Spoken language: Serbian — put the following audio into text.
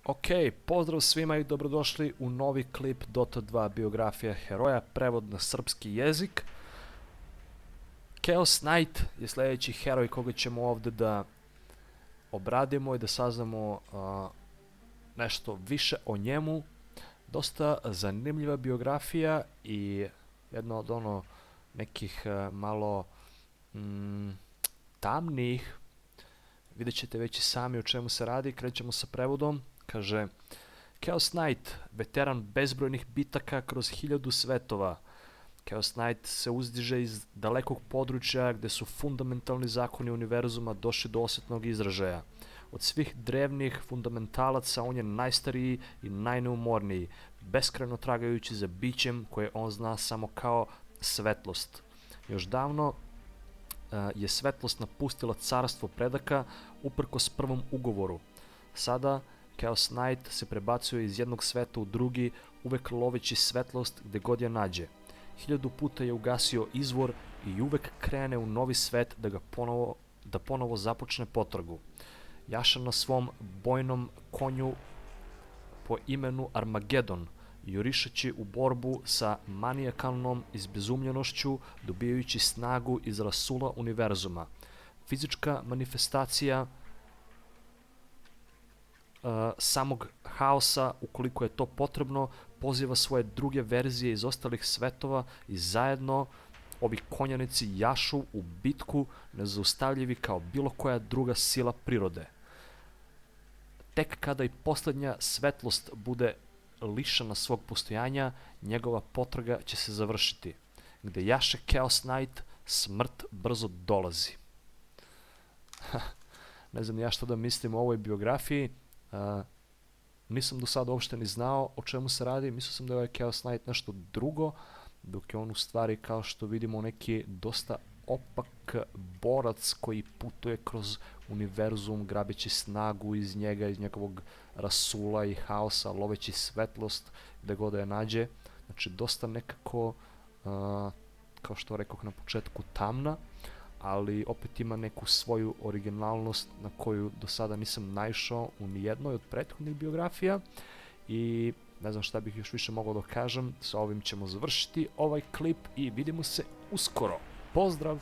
Ok, pozdrav svima i dobrodošli u novi klip Dota 2 biografija heroja, prevod na srpski jezik. Chaos Knight je sljedeći heroj koga ćemo ovdje da obradimo i da saznamo nešto više o njemu. Dosta zanimljiva biografija i jedna od nekih malo tamnijih. Vidjet ćete već i sami o čemu se radi. Krećemo sa prevodom. Kaže: Chaos Knight, veteran bezbrojnih bitaka kroz 1000 svetova. Chaos Knight se uzdiže iz dalekog područja gdje su fundamentalni zakoni univerzuma došli do osjetnog izražaja. Od svih drevnih fundamentalaca on je najstariji i najneumorniji, beskrajno tragajući za bićem koje on zna samo kao svetlost. Još davno je svetlost napustila carstvo predaka uprkos prvom ugovoru. Sada Chaos Knight se prebacuje iz jednog sveta u drugi, uvek loveći svetlost gdje god je nađe. 1000 puta je ugasio izvor i uvek krene u novi svet da ponovo započne potragu. Jaša na svom bojnom konju po imenu Armagedon, jurišeći u borbu sa manijakalnom izbezumljenošću, dobijajući snagu iz rasula univerzuma. Fizička manifestacija samog haosa, ukoliko je to potrebno, poziva svoje druge verzije iz ostalih svetova i zajedno ovi konjanici jašu u bitku, nezaustavljivi kao bilo koja druga sila prirode. Tek kada i posljednja svetlost bude lišena svog postojanja, njegova potraga će se završiti. Gde jaše Chaos Knight, smrt brzo dolazi. Ne znam ja što da mislim o ovoj biografiji. Nisam do sada uopšte ni znao o čemu se radi. Mislio sam da je ovaj Chaos Knight nešto drugo, dok je on u stvari, kao što vidimo, neki dosta opak borac koji putuje kroz univerzum, grabeći snagu iz njega, iz njegovog rasula i haosa, loveći svetlost gde god da je nađe. Znači dosta nekako, kao što rekoh na početku, tamna, ali opet ima neku svoju originalnost na koju do sada nisam naišao u nijednoj od prethodnih biografija i ne znam šta bih još više mogao da kažem. Sa ovim ćemo završiti ovaj klip i vidimo se uskoro. Pozdrav!